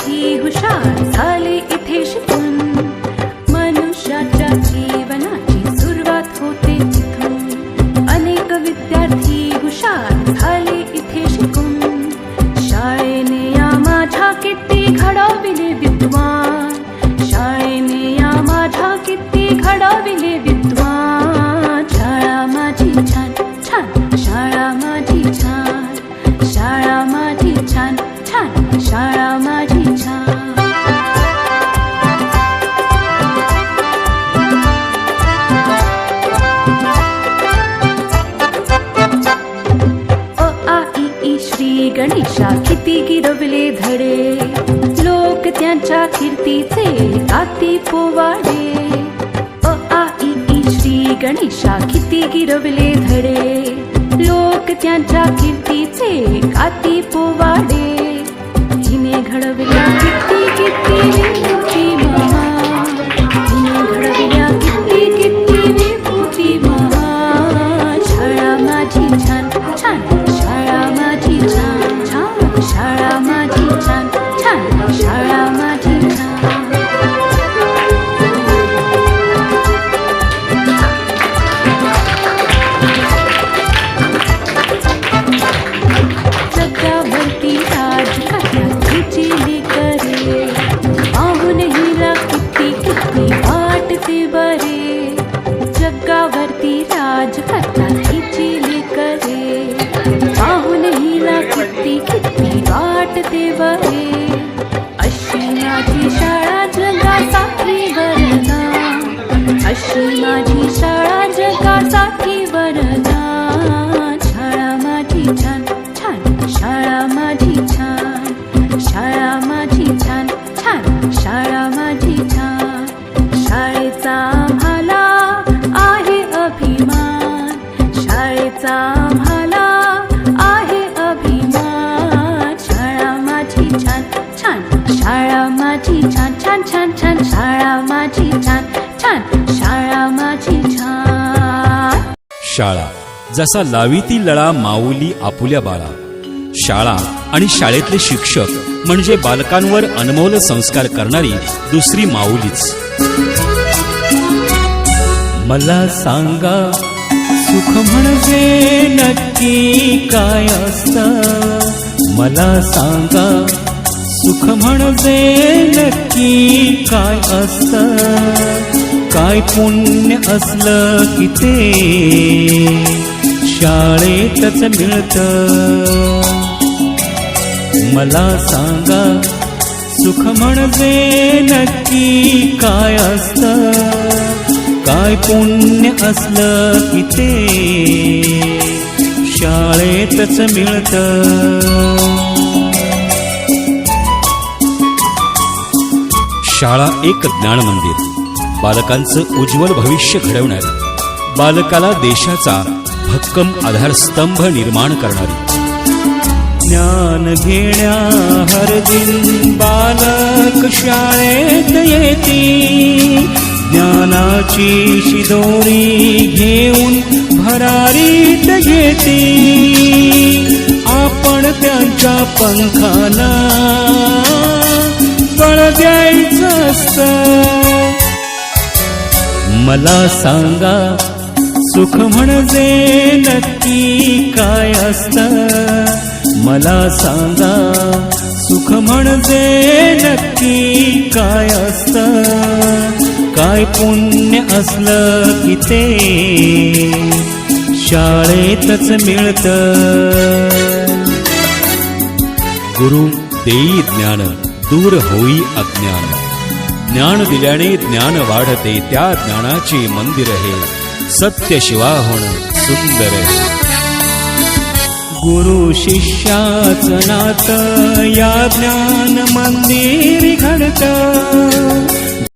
विद्यार्थी हुशार झाले इथे शिकून. मनुष्याच्या जीवनाची सुरुवात होते तिथून. अनेक विद्यार्थी हुशार झाले इथे शिकून. शाळेने या माझ्या किती घडविले विद्वान. शाळेने या माझ्या किती घडविले विद्वान. शाळा माझी छान छान, शाळा माझी छान, शाळा माझी छान छान, शाळा माझी छान. अ आ इ ई श्री गणेशा किती गिरवले धडे. लोक त्यांच्या कीर्तीचे गाती पोवाडे. अ आ इ ई श्री गणेशा किती गिरवले धडे. लोक त्यांच्या कीर्तीचे गाती पोवाडे. हिने घडविल्या किती किती विभूती महान. हिने घडविल्या किती किती विभूती महान. शाळा माझी छान छान, शाळा माझी छान छान, शाळा माझी छान छान, शाळा माझी छान. जगावरती राजकारणाची लेकरे. पाहून हिला किती किती वाटते बरे. जगावरती राजकारणाची लेकरे. पाहून हिला किती किती वाटते बरे. अशी माझी शाळा जगासाठी वरदान. अशी माझी शाळा जगासाठी वरदान. शाळा माझी छान छान, शाळा माझी छान, शाळा माझी छान छान, शाळा माझी छान. शाळेचा आम्हाला आहे अभिमान. शाळेचा आम्हाला आहे अभिमान. शाळा माझी छान छान, शाळा माझी छान छान छान छान, शाळा माझी छान छान, शाळा माझी छान. शाळा जसा लावीती लळा माऊली आपुल्या बाळा. शाळा आणि शाळेतले शिक्षक म्हणजे बालकांवर अनमोल संस्कार करणारी दुसरी माऊलीच. मला सांगा सुख म्हणजे नक्की काय असतं. मला सांगा सुख म्हणजे नक्की काय असतं. काय पुण्य असलं की ते शाळेतच मिळतं. मला सांगा सुख म्हणजे नक्की काय असतं. काय पुण्य असलं की ते शाळेतच मिळतं. शाळा एक ज्ञान मंदिर. बालकांचं उज्ज्वल भविष्य घडवणारी. बालकाला देशाचा भक्कम आधारस्तंभ निर्माण करणारी. ज्ञान घेण्या हर दिन बालक शाळेत येती. ज्ञानाची शिदोरी घेऊन भरारीत घेती. आपण त्यांच्या पंखाला बळ द्यायचं असतं. मला सांगा सुख म्हणजे नक्की काय असतं. मला सांगा सुख म्हणजे नक्की काय असतं. काय पुण्य असलं की ते शाळेतच मिळतं. गुरु देई ज्ञान दूर होई अज्ञान. ज्ञान दिल्याने ज्ञान वाढते. त्या ज्ञानाचे मंदिर हे सत्य शिवा होणं सुंदर आहे. गुरु शिष्याचं नातं या ज्ञान मंदिर घडतं.